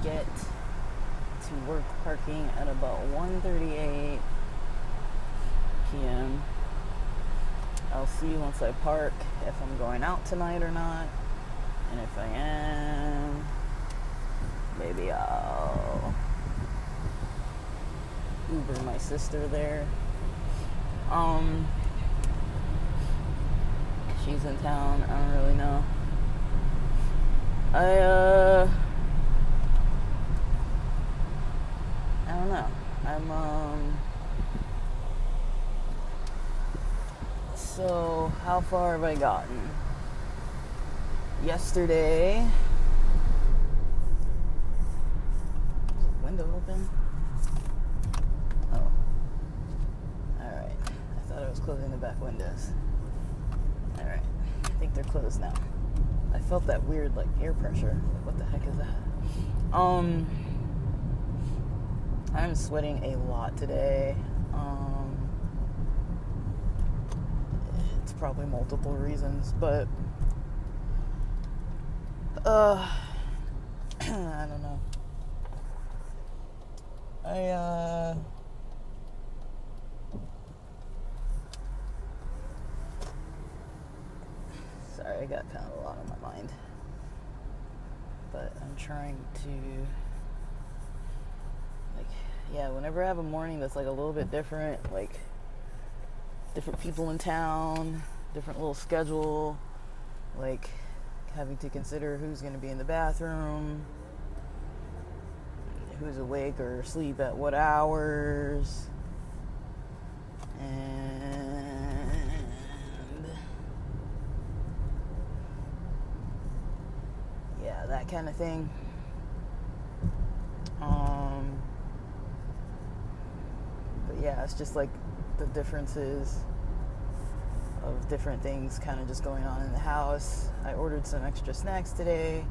get to work parking at about 1:38 p.m. I'll see once I park if I'm going out tonight or not. And if I am, maybe I'll Uber my sister there. She's in town. I don't really know. I don't know. So how far have I gotten? Yesterday, is the window open? Oh, alright. I thought I was closing the back windows. Alright, I think they're closed now. I felt that weird, like, air pressure. Like, what the heck is that? I'm sweating a lot today. It's probably multiple reasons, but I don't know. Sorry, I got kind of a lot on my mind. But I'm trying to, whenever I have a morning that's like a little bit different, like different people in town, different little schedule, like having to consider who's going to be in the bathroom, who's awake or asleep at what hours, and yeah, that kind of thing. But yeah, it's just like the differences of different things kind of just going on in the house. I ordered some extra snacks today,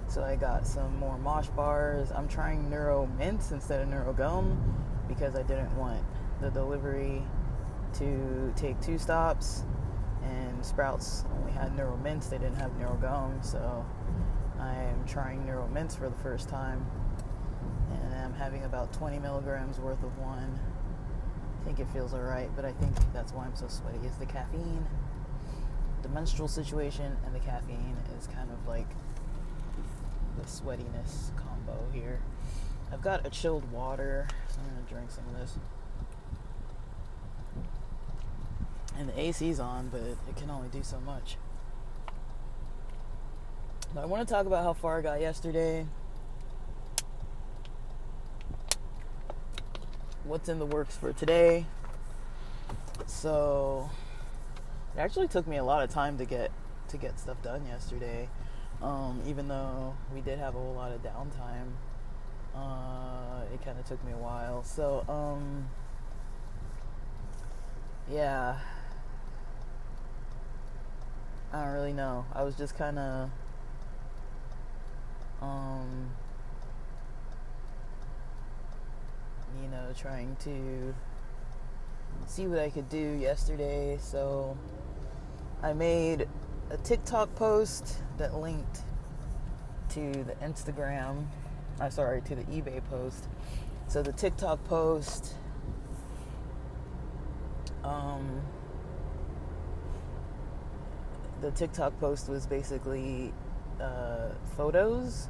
so I got some more Mosh bars. I'm trying Neuro Mints instead of Neuro Gum because I didn't want the delivery to take 2 stops, and Sprouts only had Neuro Mints. They didn't have Neuro Gum, so I'm trying Neuro Mints for the first time, and I'm having about 20 milligrams worth of one. I think it feels alright, but I think that's why I'm so sweaty, is the caffeine. The menstrual situation and the caffeine is kind of like the sweatiness combo here. I've got a chilled water, so I'm going to drink some of this. And the AC's on, but it can only do so much. But I want to talk about how far I got yesterday. What's in the works for today. So it actually took me a lot of time to get stuff done yesterday, even though we did have a whole lot of downtime. It kind of took me a while. So yeah, I don't really know. I was just kind of trying to see what I could do yesterday. So I made a TikTok post that linked to the Instagram, to the eBay post. So the TikTok post, was basically photos,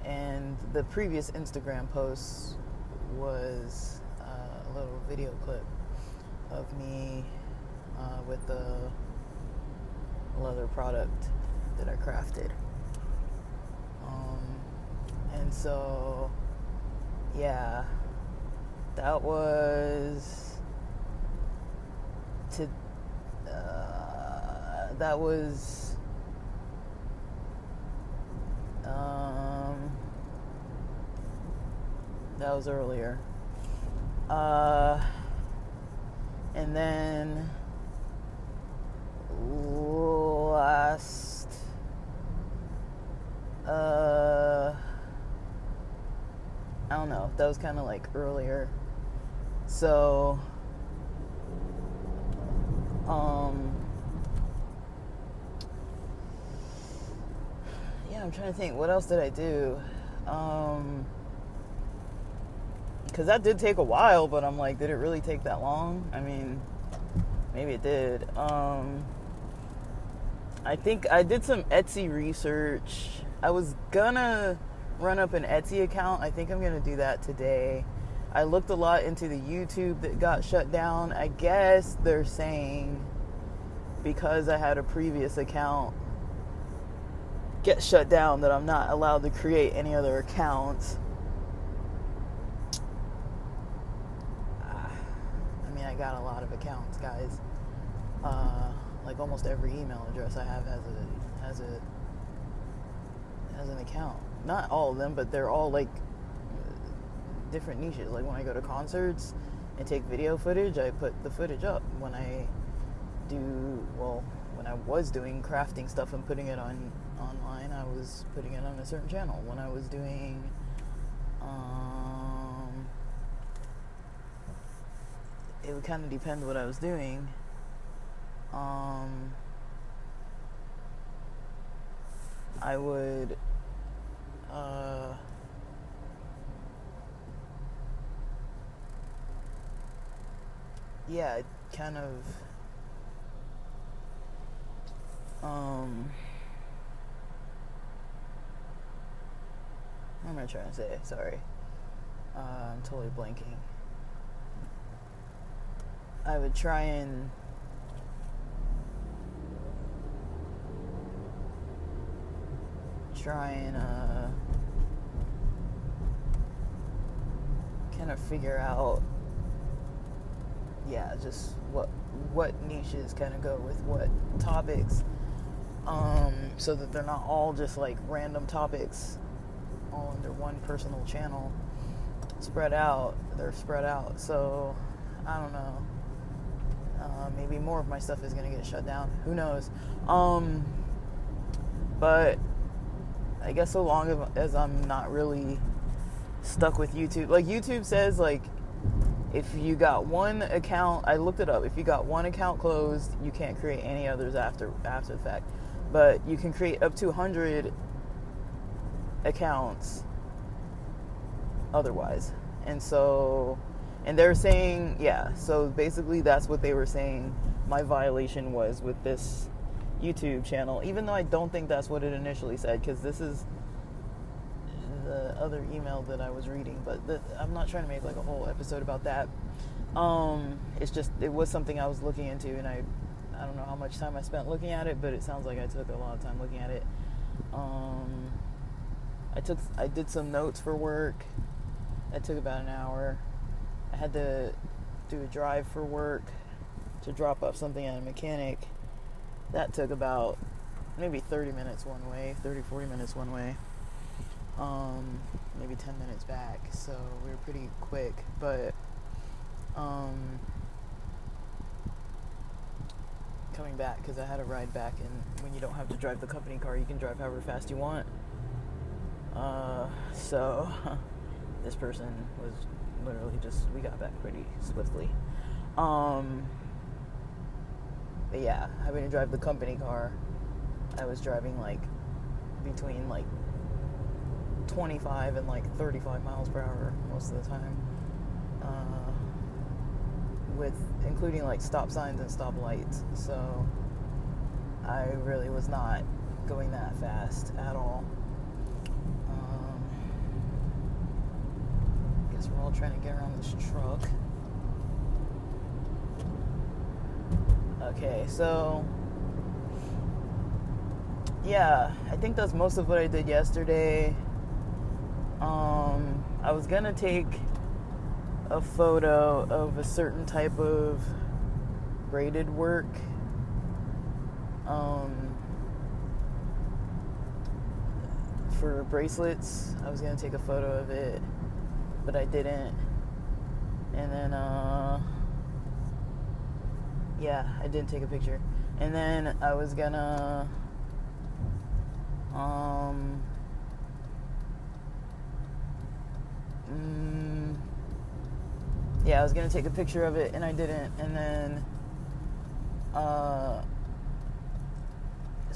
and the previous Instagram post was a little video clip of me with the leather product that I crafted. And so, yeah, that was earlier. And then last I don't know, that was kind of like earlier. So yeah, I'm trying to think, what else did I do? Because that did take a while, but I'm like, did it really take that long? I mean, maybe it did. I think I did some Etsy research. I was gonna run up an Etsy account. I think I'm gonna do that today. I looked a lot into the YouTube that got shut down. I guess they're saying because I had a previous account get shut down that I'm not allowed to create any other accounts. I mean, I got a lot of accounts, guys. Like almost every email address I have has an account. Not all of them, but they're all like different niches. Like when I go to concerts and take video footage, I put the footage up. When I was doing crafting stuff and putting it on online, I was putting it on a certain channel. When I was doing it would kind of depend what I was doing. I would kind of what am I trying to say? Sorry. I'm totally blanking. I would try and kind of figure out just what niches kind of go with what topics, so that they're not all just like random topics all under one personal channel. They're spread out, so I don't know. Maybe more of my stuff is gonna get shut down, who knows. But I guess so long as I'm not really stuck with YouTube. Like YouTube says, like, if you got one account, I looked it up, if you got one account closed, you can't create any others after the fact. But you can create up to 100 accounts otherwise. And they're saying, so basically that's what they were saying my violation was with this YouTube channel, even though I don't think that's what it initially said, because this is the other email that I was reading, but I'm not trying to make like a whole episode about that. It's just, it was something I was looking into, and I don't know how much time I spent looking at it, but it sounds like I took a lot of time looking at it. I did some notes for work. That took about an hour. I had to do a drive for work to drop off something at a mechanic. That took about maybe 30 minutes one way, 40 minutes one way. Maybe 10 minutes back. So we were pretty quick, but coming back, because I had a ride back, and when you don't have to drive the company car, you can drive however fast you want. So this person was literally we got back pretty swiftly. But yeah, having to drive the company car, I was driving like between like 25 and like 35 miles per hour most of the time, with including like stop signs and stop lights. So I really was not going that fast at all. Guess we're all trying to get around this truck. Okay, so yeah, I think that's most of what I did yesterday. I was gonna take a photo of a certain type of braided work. For bracelets, I was gonna take a photo of it, but I didn't. And then, I didn't take a picture. And then I was gonna, I was gonna take a picture of it, and I didn't. And then,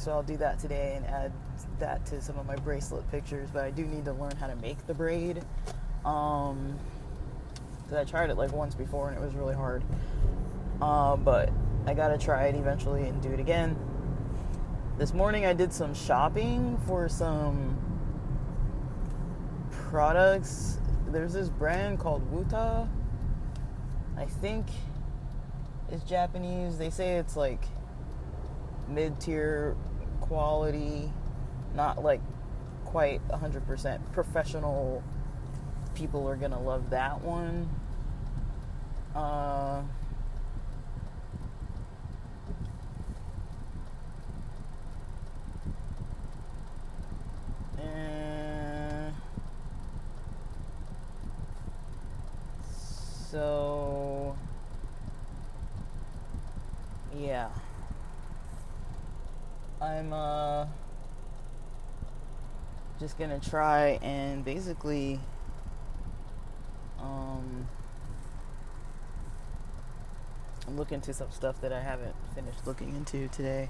so I'll do that today and add that to some of my bracelet pictures. But I do need to learn how to make the braid, because I tried it like once before and it was really hard. But I gotta try it eventually and do it again. This morning I did some shopping for some products. There's this brand called Wuta. I think it's Japanese. They say it's like mid-tier quality, not like quite 100% professional. People are gonna love that one. So yeah, I'm just gonna try and basically look into some stuff that I haven't finished looking into today.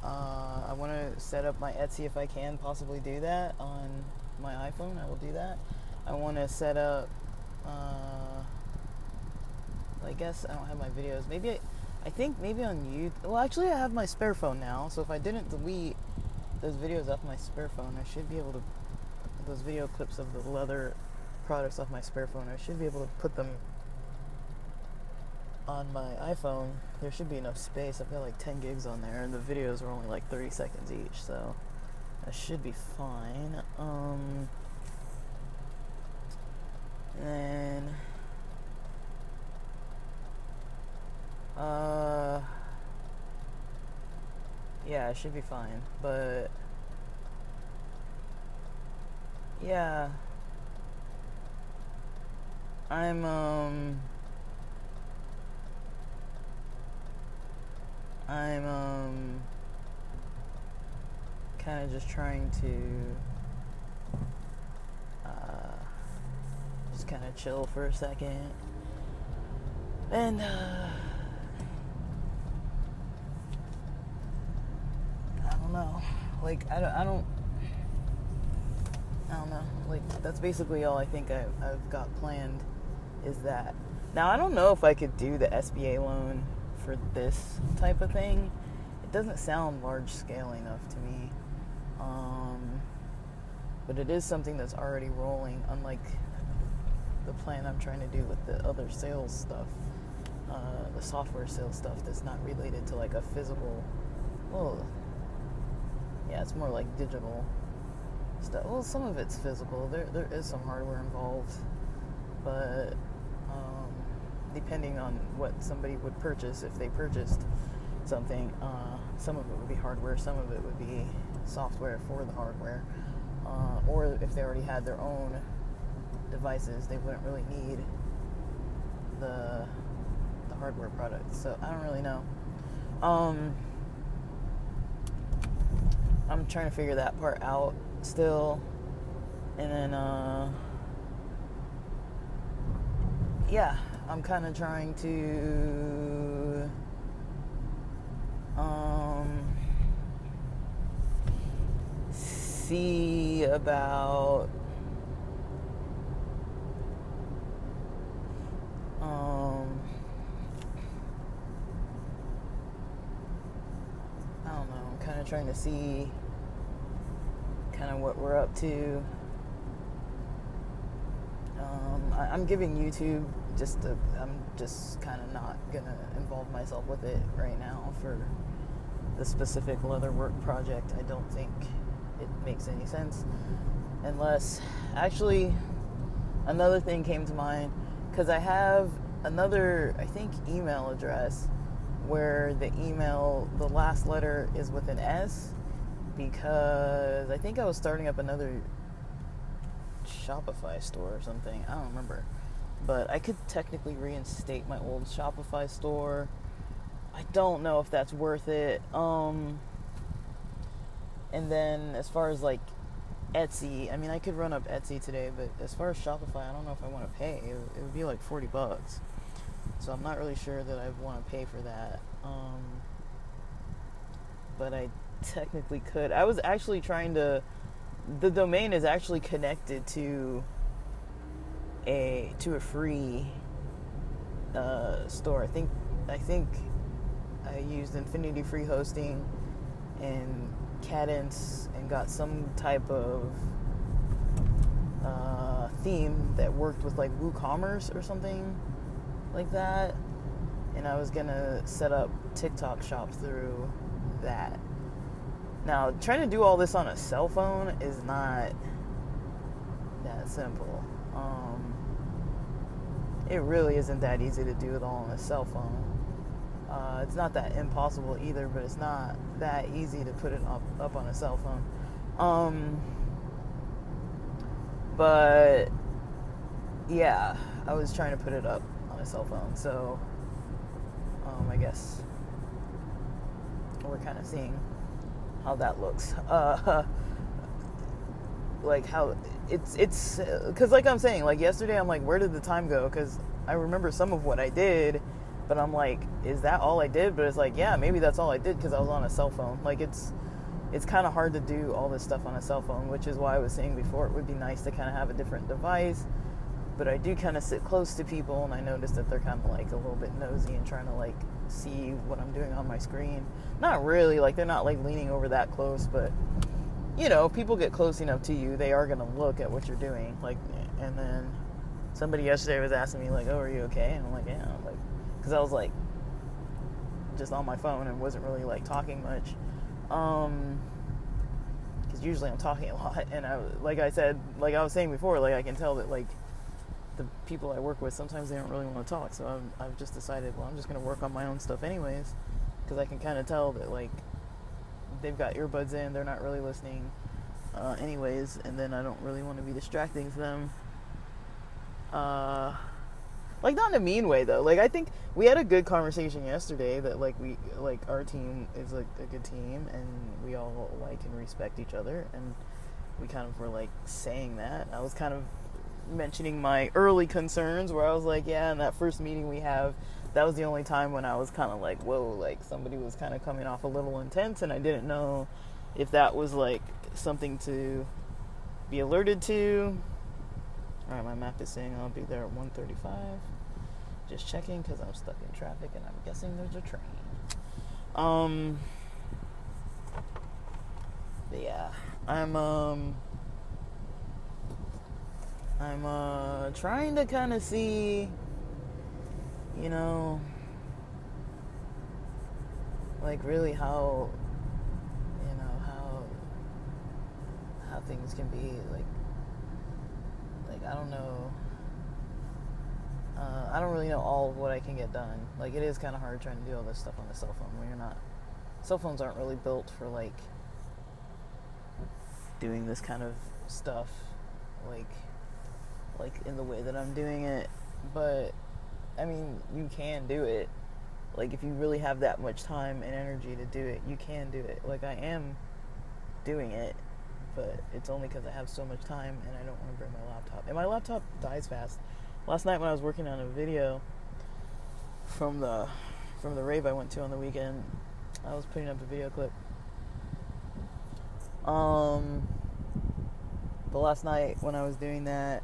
I want to set up my Etsy if I can possibly do that on my iPhone. I will do that. I want to set up I guess I don't have my videos. Maybe I think maybe on YouTube. Well, actually I have my spare phone now, so if I didn't delete those videos off my spare phone, I should be able to, those video clips of the leather products off my spare phone, I should be able to put them on my iPhone. There should be enough space. I've got like 10 gigs on there, and the videos are only like 30 seconds each, so that should be fine. And yeah, it should be fine. But yeah, I'm kind of just trying to just kind of chill for a second, and I don't know, like I don't know, like that's basically all I think I've got planned is that. Now I don't know if I could do the SBA loan for this type of thing. It doesn't sound large scale enough to me, but it is something that's already rolling, unlike the plan I'm trying to do with the other sales stuff, the software sales stuff that's not related to like a physical, well, yeah, it's more like digital stuff. Well, some of it's physical. There is some hardware involved, but depending on what somebody would purchase, if they purchased something, some of it would be hardware, some of it would be software for the hardware, or if they already had their own devices, they wouldn't really need the hardware products. So I don't really know. I'm trying to figure that part out still, and then yeah, I'm kind of trying to see about I don't know, I'm kind of trying to see kind of what we're up to. I'm giving YouTube I'm just kind of not gonna involve myself with it right now for the specific Leatherwork project. I don't think it makes any sense unless, actually, another thing came to mind, because I have another, I think, email address where the last letter is with an S, because I think I was starting up another Shopify store or something. I don't remember. But I could technically reinstate my old Shopify store. I don't know if that's worth it. And then as far as like Etsy, I mean, I could run up Etsy today, but as far as Shopify, I don't know if I want to pay. It would be like $40. So I'm not really sure that I want to pay for that. But I technically could. I was actually trying to. The domain is actually connected to a free store. I think I used Infinity Free Hosting and Cadence and got some type of theme that worked with like WooCommerce or something like that, and I was gonna set up TikTok shop through that. Now, trying to do all this on a cell phone is not that simple. It really isn't that easy to do it all on a cell phone. It's not that impossible either, but it's not that easy to put it up on a cell phone. But yeah, I was trying to put it up on a cell phone, so I guess we're kind of seeing how that looks. Like how it's because like I'm saying, like yesterday I'm like, where did the time go? Because I remember some of what I did, but I'm like, is that all I did? But it's like, yeah, maybe that's all I did because I was on a cell phone. Like it's kind of hard to do all this stuff on a cell phone, which is why I was saying before it would be nice to kind of have a different device. But I do kind of sit close to people, and I notice that they're kind of like a little bit nosy and trying to like see what I'm doing on my screen. Not really, like they're not like leaning over that close, but you know, if people get close enough to you, they are going to look at what you're doing. Like, and then somebody yesterday was asking me like, oh, are you okay? And I'm like, yeah, like, because I was like just on my phone and wasn't really like talking much. Because usually I'm talking a lot, and like I said, like I was saying before, like I can tell that like the people I work with, sometimes they don't really want to talk, so I've just decided, well, I'm just going to work on my own stuff anyways, because I can kind of tell that like they've got earbuds in, they're not really listening anyways, and then I don't really want to be distracting them. Like not in a mean way though. Like I think we had a good conversation yesterday that like our team is like a good team, and we all like and respect each other, and we kind of were like saying that. I was kind of mentioning my early concerns where I was like, yeah, in that first meeting we have, that was the only time when I was kind of like, whoa, like somebody was kind of coming off a little intense, and I didn't know if that was like something to be alerted to. All right, my map is saying I'll be there at 1:35. Just checking because I'm stuck in traffic and I'm guessing there's a train. But yeah, I'm trying to kind of see, you know, like really how, you know, how things can be like I don't know. I don't really know all of what I can get done. Like it is kind of hard trying to do all this stuff on a cell phone when you're not. Cell phones aren't really built for like doing this kind of stuff, like in the way that I'm doing it. But I mean, you can do it. Like if you really have that much time and energy to do it, you can do it. Like I am doing it, but it's only because I have so much time and I don't want to bring my laptop. And my laptop dies fast. Last night when I was working on a video from the rave I went to on the weekend, I was putting up a video clip. But last night when I was doing that,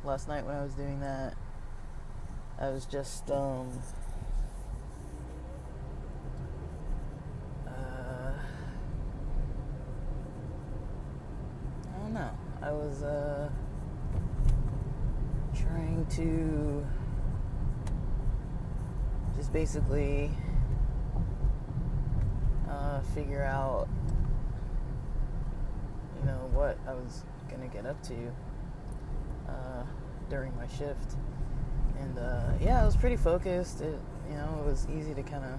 last night when I was doing that, I was just, I don't know, I was, trying to just basically, figure out, you know, what I was gonna get up to, during my shift, and I was pretty focused. It was easy to kind of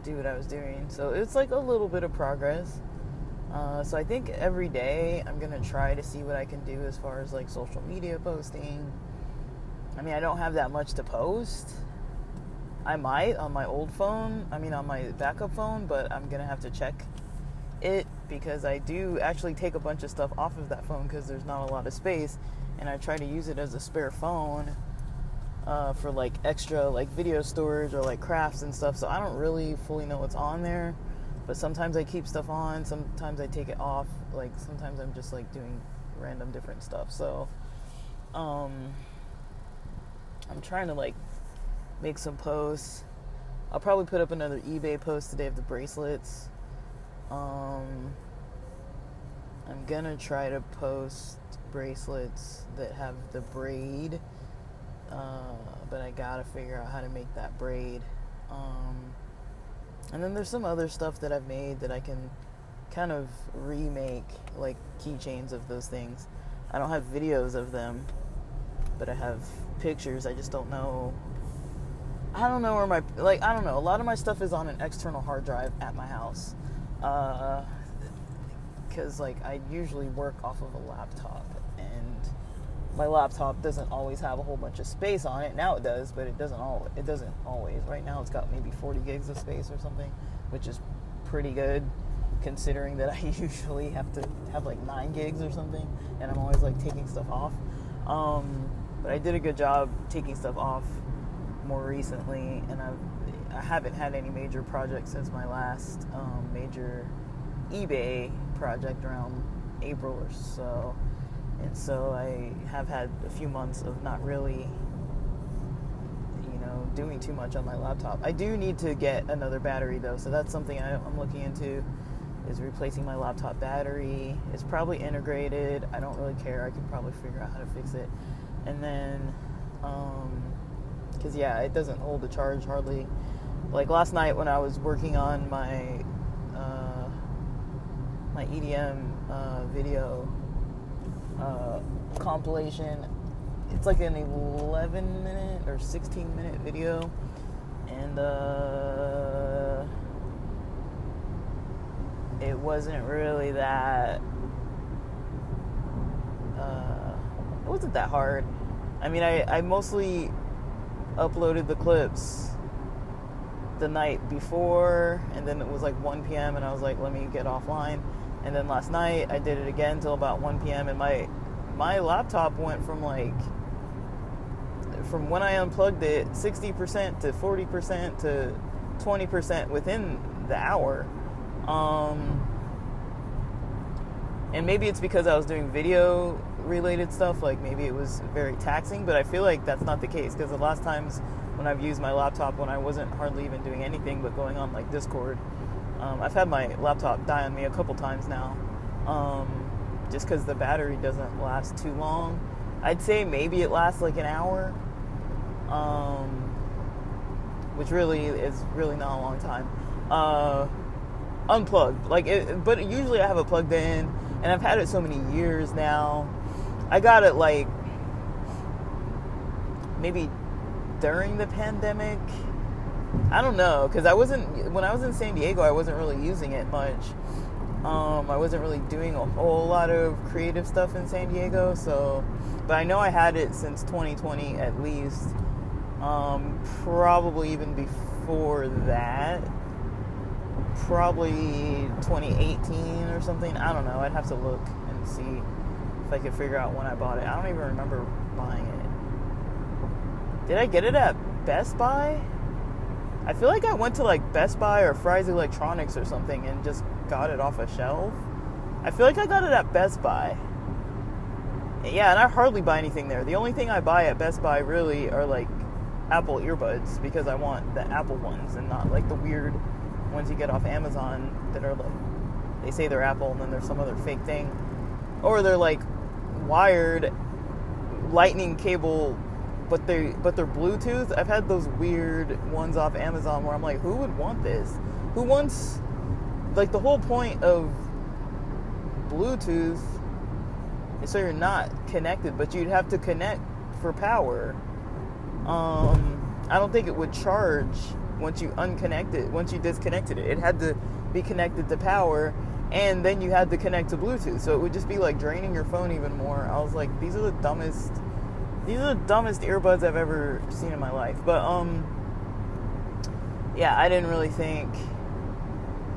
do what I was doing, so it's like a little bit of progress. So I think every day I'm gonna try to see what I can do as far as like social media posting. I mean, I don't have that much to post. I might on my old phone, on my backup phone, but I'm gonna have to check it, because I do actually take a bunch of stuff off of that phone because there's not a lot of space, and I try to use it as a spare phone for like extra like video storage or like crafts and stuff. So I don't really fully know what's on there, but sometimes I keep stuff on, sometimes I take it off. Like sometimes I'm just like doing random different stuff. So I'm trying to like make some posts. I'll probably put up another eBay post today of the bracelets. I'm gonna try to post bracelets that have the braid, but I gotta figure out how to make that braid. And then there's some other stuff that I've made that I can kind of remake, like keychains of those things. I don't have videos of them, but I have pictures. I just don't know. I don't know where I don't know. A lot of my stuff is on an external hard drive at my house. Because like I usually work off of a laptop, and my laptop doesn't always have a whole bunch of space on it. Now it does, but it doesn't always. Right now it's got maybe 40 gigs of space or something, which is pretty good considering that I usually have to have like 9 gigs or something, and I'm always like taking stuff off. But I did a good job taking stuff off more recently, and I haven't had any major projects since my last major eBay project around April or so. And so I have had a few months of not really, doing too much on my laptop. I do need to get another battery though, so that's something I'm looking into, is replacing my laptop battery. It's probably integrated. I don't really care. I can probably figure out how to fix it. And then, because it doesn't hold the charge hardly. Like last night when I was working on my my EDM video compilation, it's like an 11-minute or 16-minute video, and it wasn't really that it wasn't that hard. I mean, I mostly uploaded the clips the night before, and then it was like 1 p.m. and I was like, let me get offline. And then last night I did it again till about 1 p.m. and my laptop went from when I unplugged it 60% to 40% to 20% within the hour. And maybe it's because I was doing video related stuff, like maybe it was very taxing, but I feel like that's not the case, because the last times when I've used my laptop when I wasn't hardly even doing anything but going on like Discord, I've had my laptop die on me a couple times now, just because the battery doesn't last too long. I'd say maybe it lasts like an hour, which really is really not a long time. Unplugged, but usually I have it plugged in, and I've had it so many years now. I got it like maybe during the pandemic. I don't know, because when I was in San Diego, I wasn't really using it much. I wasn't really doing a whole lot of creative stuff in San Diego, but I know I had it since 2020 at least, probably even before that, probably 2018 or something. I don't know. I'd have to look and see if I could figure out when I bought it. I don't even remember buying it. Did I get it at Best Buy? I feel like I went to like Best Buy or Fry's Electronics or something and just got it off a shelf. I feel like I got it at Best Buy. Yeah, and I hardly buy anything there. The only thing I buy at Best Buy really are like Apple earbuds, because I want the Apple ones and not like the weird ones you get off Amazon that are like, they say they're Apple and then there's some other fake thing. Or they're like wired lightning cable, but they're Bluetooth. I've had those weird ones off Amazon where I'm like, who would want this? Who wants, like, the whole point of Bluetooth is so you're not connected, but you'd have to connect for power. I don't think it would charge once you disconnected it. It had to be connected to power, and then you had to connect to Bluetooth, so it would just be like draining your phone even more. I was like, these are the dumbest earbuds I've ever seen in my life. But yeah, I didn't really think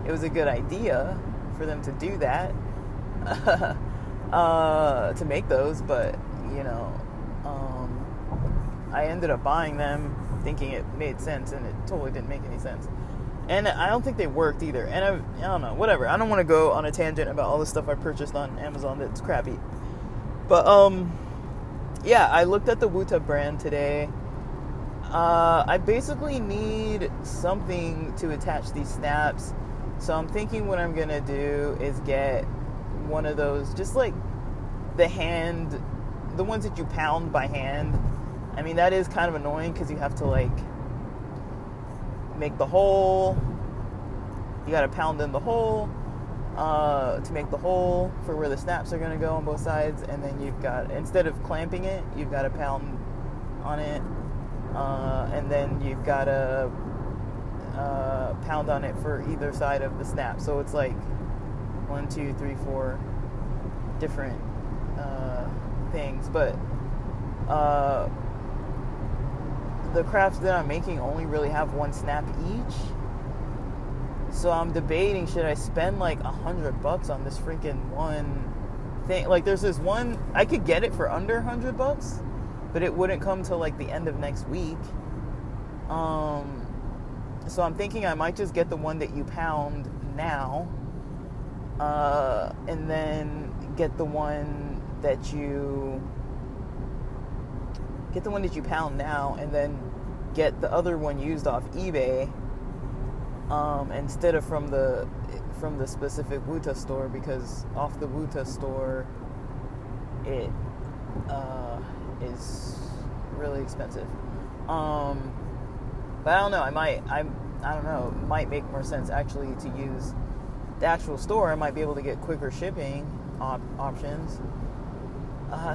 it was a good idea for them to do that, to make those, but, you know, I ended up buying them thinking it made sense, and it totally didn't make any sense. And I don't think they worked either. And I don't know, whatever. I don't want to go on a tangent about all the stuff I purchased on Amazon that's crappy. But, yeah, I looked at the Wuta brand today. I basically need something to attach these snaps. So I'm thinking what I'm going to do is get one of those, just like the ones that you pound by hand. I mean, that is kind of annoying because you have to, like, make the hole. You got to pound in the hole to make the hole for where the snaps are going to go on both sides. And then you've got, instead of clamping it, you've got to pound on it. And then you've got to pound on it for either side of the snap. So it's like 1, 2, 3, 4 different things. But the crafts that I'm making only really have one snap each. So I'm debating, should I spend like $100 on this freaking one thing? Like, there's this one, I could get it for under $100, but it wouldn't come till like the end of next week. So I'm thinking I might just get the one that you pound now, and then get the one that you pound now, and then get the other one used off eBay, instead of from the specific Wuta store, because off the Wuta store it is really expensive. But I don't know, I don't know, it might make more sense actually to use the actual store. I might be able to get quicker shipping options.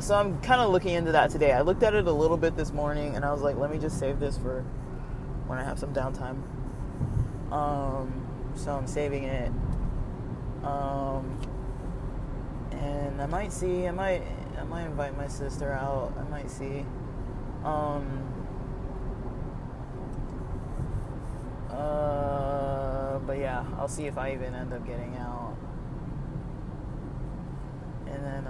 So I'm kind of looking into that today. I looked at it a little bit this morning, and I was like, let me just save this for when I have some downtime. So I'm saving it. And I might see, I might invite my sister out. I might see. But yeah, I'll see if I even end up getting out. And then,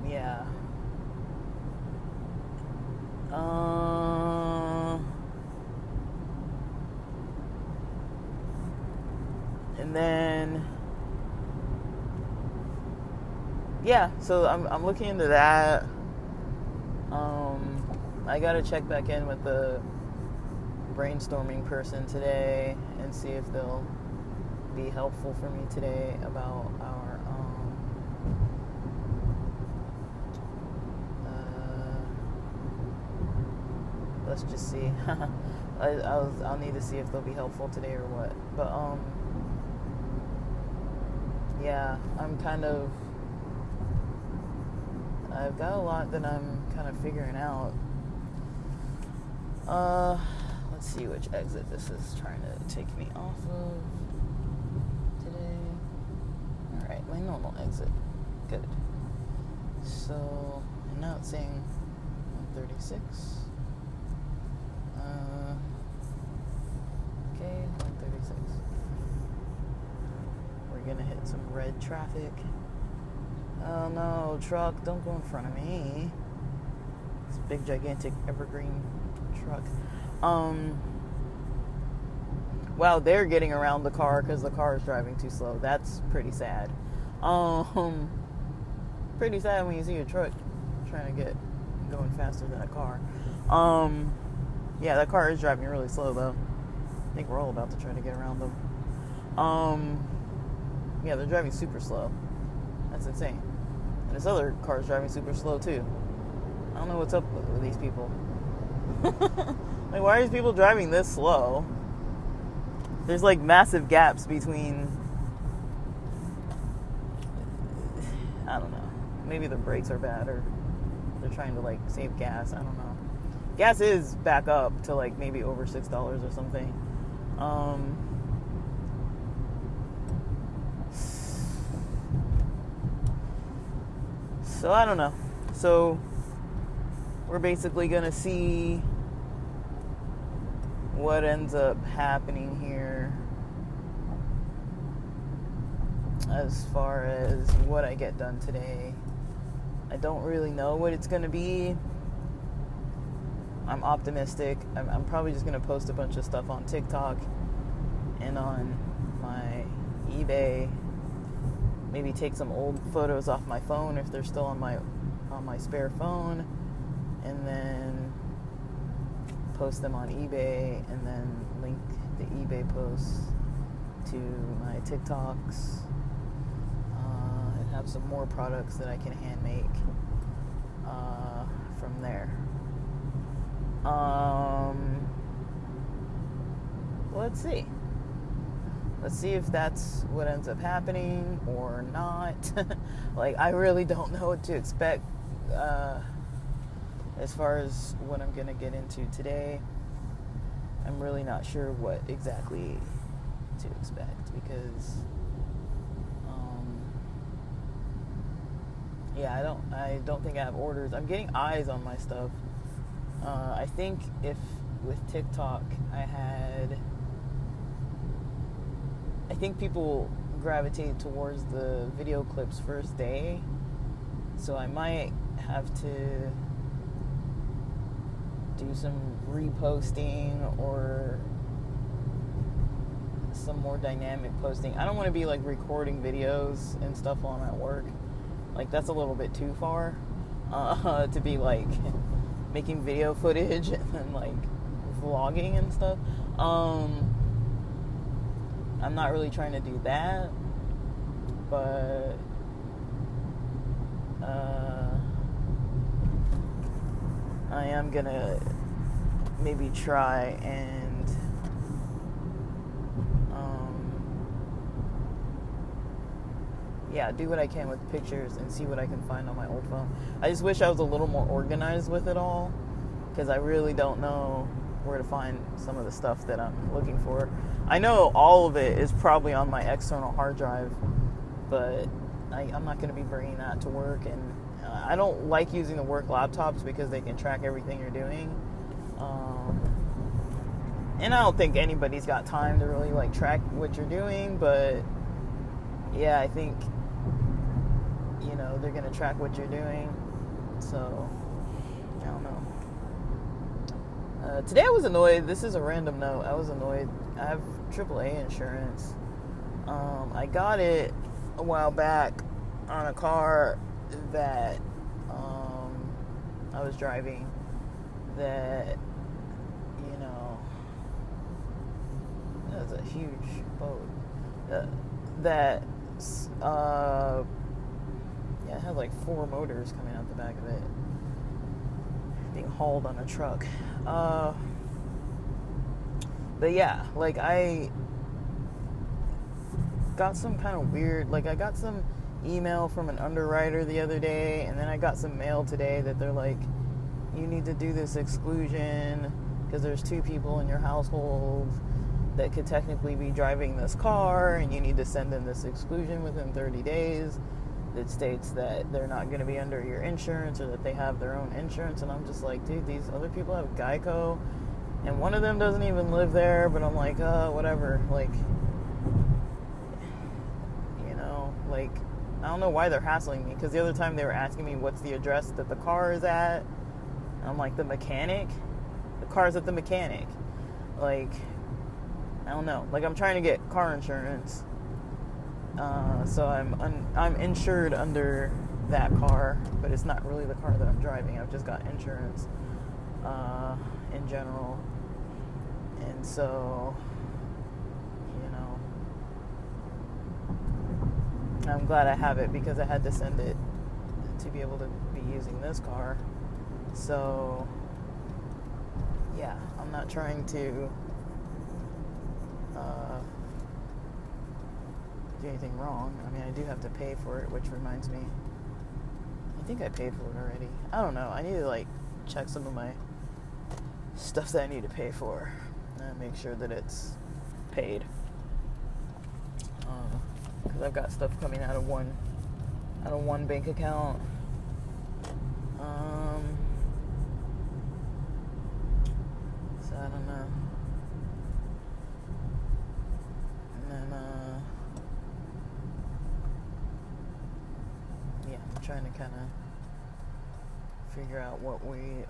yeah. And then, yeah, so I'm looking into that. I gotta check back in with the brainstorming person today and see if they'll be helpful for me today about our let's just see. I'll need to see if they'll be helpful today or what. But yeah, I've got a lot that I'm kind of figuring out. Let's see which exit this is trying to take me off of today. Alright, my normal exit. Good. So, now it's saying 136. Okay, 136. We're gonna hit some red traffic. Oh no, truck, don't go in front of me. It's a big, gigantic, evergreen truck. Wow, they're getting around the car because the car is driving too slow. That's pretty sad. Pretty sad when you see a truck trying to get going faster than a car. Yeah, that car is driving really slow though. I think we're all about to try to get around them. Yeah, they're driving super slow. That's insane. And this other car is driving super slow too. I don't know what's up with these people. Like, why are these people driving this slow? There's like massive gaps between, I don't know. Maybe the brakes are bad, or they're trying to like save gas. I don't know. Gas is back up to like maybe over $6 or something. So I don't know. So we're basically gonna see what ends up happening here as far as what I get done today. I don't really know what it's going to be. I'm optimistic. I'm probably just going to post a bunch of stuff on TikTok and on my eBay. Maybe take some old photos off my phone if they're still on my spare phone, and then post them on eBay, and then link the eBay posts to my TikToks, and have some more products that I can hand make from there. Let's see. Let's see if that's what ends up happening or not. Like, I really don't know what to expect as far as what I'm going to get into today. I'm really not sure what exactly to expect because, I don't think I have orders. I'm getting eyes on my stuff. I think if with TikTok I think people gravitate towards the video clips first day, so I might have to do some reposting or some more dynamic posting. I don't want to be like recording videos and stuff while I'm at work. Like, that's a little bit too far to be like making video footage and then like vlogging and stuff. I'm not really trying to do that, but I am gonna maybe try and do what I can with pictures and see what I can find on my old phone. I just wish I was a little more organized with it all, because I really don't know where to find some of the stuff that I'm looking for. I know all of it is probably on my external hard drive, but I'm not going to be bringing that to work, and I don't like using the work laptops because they can track everything you're doing, and I don't think anybody's got time to really like track what you're doing, but yeah, I think they're going to track what you're doing, so I don't know. Today I was annoyed. This is a random note. I was annoyed. I have AAA insurance. I got it a while back on a car that I was driving that, that was a huge boat. It had like 4 motors coming out the back of it, being hauled on a truck. But yeah, like I got some kind of weird, like I got some email from an underwriter the other day, and then I got some mail today that they're like, you need to do this exclusion because there's 2 people in your household that could technically be driving this car, and you need to send in this exclusion within 30 days that states that they're not going to be under your insurance, or that they have their own insurance. And I'm just like, dude, these other people have Geico, and one of them doesn't even live there, but I'm like, whatever, like, like, I don't know why they're hassling me, because the other time they were asking me what's the address that the car is at, and I'm like, the car's at the mechanic, like, I don't know, like, I'm trying to get car insurance, so I'm insured under that car, but it's not really the car that I'm driving. I've just got insurance in general, and so I'm glad I have it, because I had to send it to be able to be using this car. So yeah, I'm not trying to do anything wrong. I mean, I do have to pay for it, which reminds me, I think I paid for it already. I don't know. I need to like check some of my stuff that I need to pay for and make sure that it's paid. Because I've got stuff coming out of one bank account. So I don't know. I'm trying to kind of figure out what we're doing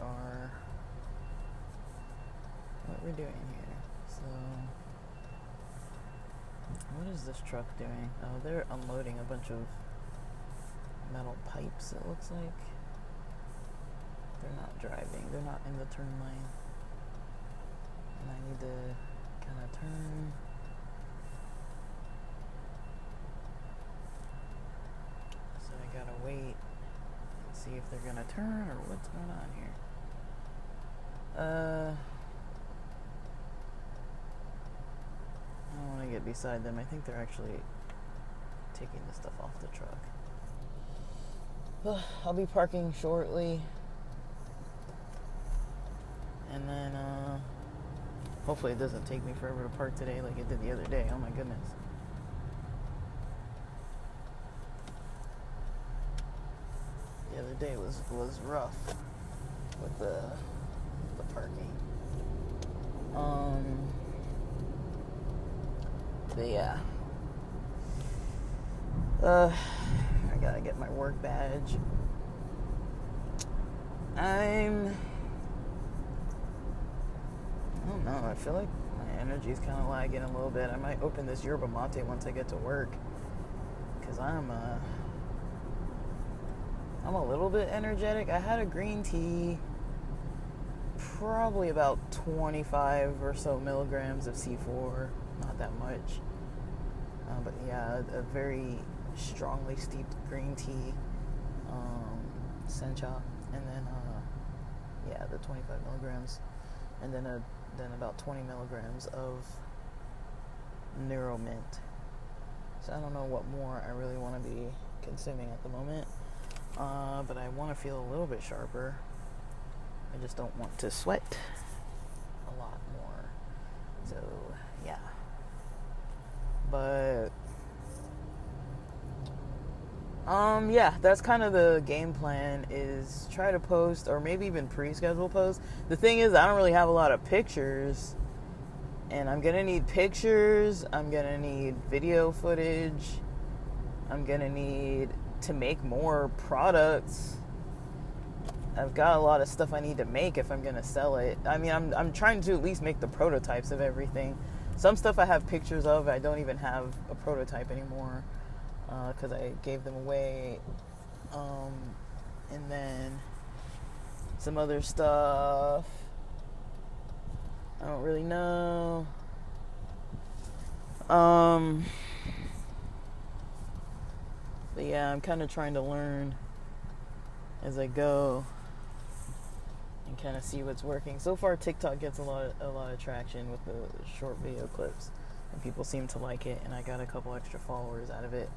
here. So, what is this truck doing? Oh, they're unloading a bunch of metal pipes, it looks like. They're not driving. They're not in the turn lane. And I need to kind of turn. So I gotta wait and see if they're gonna turn or what's going on here. I don't want to get beside them. I think they're actually taking the stuff off the truck. I'll be parking shortly. And then, hopefully it doesn't take me forever to park today like it did the other day. Oh my goodness. The other day was rough with the parking. But yeah. I gotta get my work badge. I don't know. I feel like my energy's kind of lagging a little bit. I might open this yerba mate once I get to work, because I'm a little bit energetic. I had a green tea, probably about 25 or so milligrams of C4, not that much. But yeah, a very strongly steeped green tea, sencha, and then yeah, the 25 milligrams, and then about 20 milligrams of Neuromint. So I don't know what more I really want to be consuming at the moment, but I want to feel a little bit sharper. I just don't want to sweat a lot more. So yeah, but yeah, that's kind of the game plan, is try to post, or maybe even pre-schedule posts. The thing is, I don't really have a lot of pictures, and I'm gonna need pictures, I'm gonna need video footage, I'm gonna need to make more products. I've got a lot of stuff I need to make if I'm gonna sell it. I mean, I'm trying to at least make the prototypes of everything. Some stuff I have pictures of, I don't even have a prototype anymore, because I gave them away. And then some other stuff, I don't really know. But yeah, I'm kind of trying to learn as I go and kind of see what's working. So far, TikTok gets a lot of traction with the short video clips, and people seem to like it, and I got a couple extra followers out of it.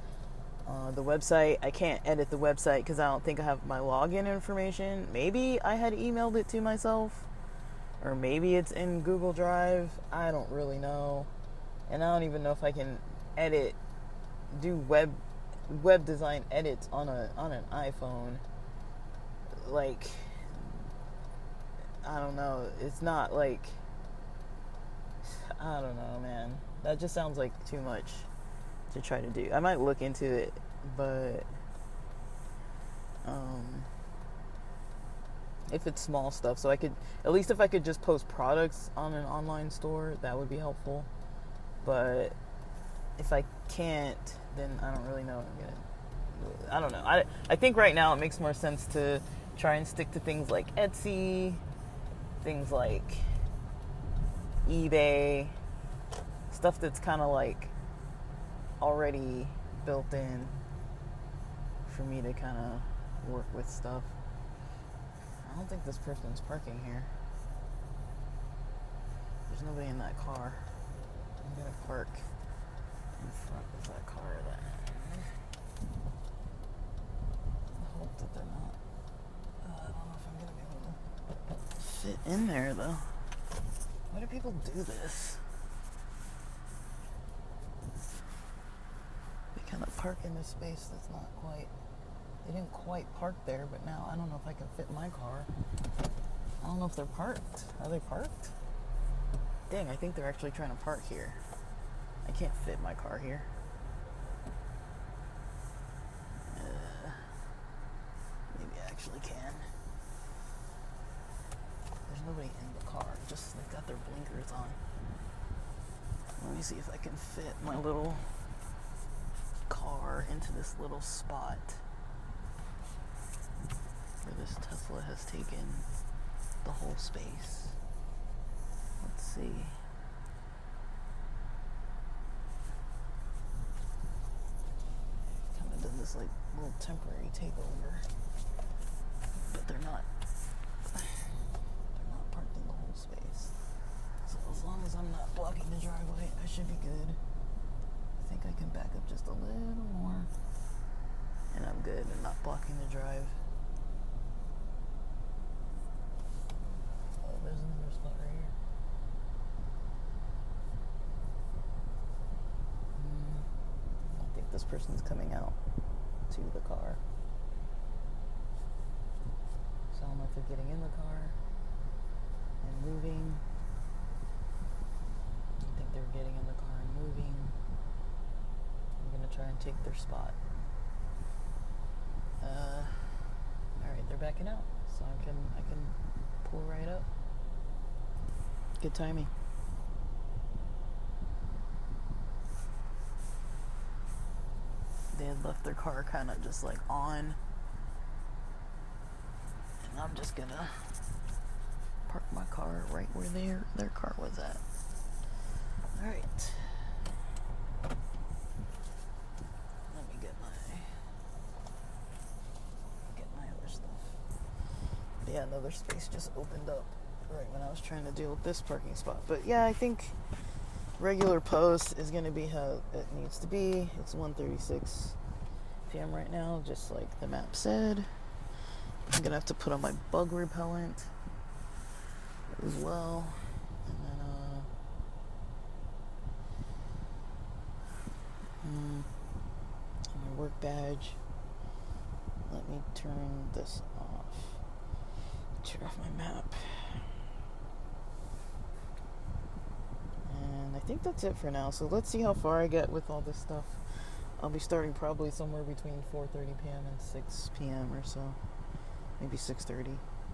The website, I can't edit the website because I don't think I have my login information. Maybe I had emailed it to myself, or maybe it's in Google Drive. I don't really know, and I don't even know if I can do web design edits on an iPhone. Like, I don't know. It's not like, I don't know, man. That just sounds like too much to try to do. I might look into it, but if it's small stuff, so I could, at least if I could just post products on an online store, that would be helpful. But if I can't, then I don't really know what I'm gonna, I don't know. I think right now it makes more sense to try and stick to things like Etsy, things like eBay, stuff that's kind of like already built in for me to kind of work with stuff. I don't think this person's parking here. There's nobody in that car. I'm gonna park in front of that car then. I hope that they're not. I don't know if I'm gonna be able to fit in there though. Why do people do this? They kind of park in this space that's not quite, they didn't quite park there, but now I don't know if I can fit my car. I don't know if they're parked. Are they parked? Dang, I think they're actually trying to park here. I can't fit my car here. nobody in the car. Just they got their blinkers on. Let me see if I can fit my little car into this little spot where this Tesla has taken the whole space. Let's see. Kind of done this like little temporary takeover, but they're not parked in the whole space. So as long as I'm not blocking the driveway, I should be good. I think I can back up just a little more, and I'm good and not blocking the drive. Oh, there's another spot right here. I think this person's coming out to the car. So I don't know if they're getting in the car and moving. I think they're getting in the car and moving. I'm gonna try and take their spot. Alright, they're backing out, so I can pull right up. Good timing. They had left their car kind of just like on, and I'm just gonna park my car right where their car was at. Alright. Let me get my other stuff. Yeah, another space just opened up right when I was trying to deal with this parking spot. But yeah, I think regular post is going to be how it needs to be. It's 1:36 p.m. right now, just like the map said. I'm going to have to put on my bug repellent as well. And then my work badge. Let me turn this off. Turn off my map. And I think that's it for now. So let's see how far I get with all this stuff. I'll be starting probably somewhere between 4:30 p.m. and 6 p.m. or so. Maybe 6:30.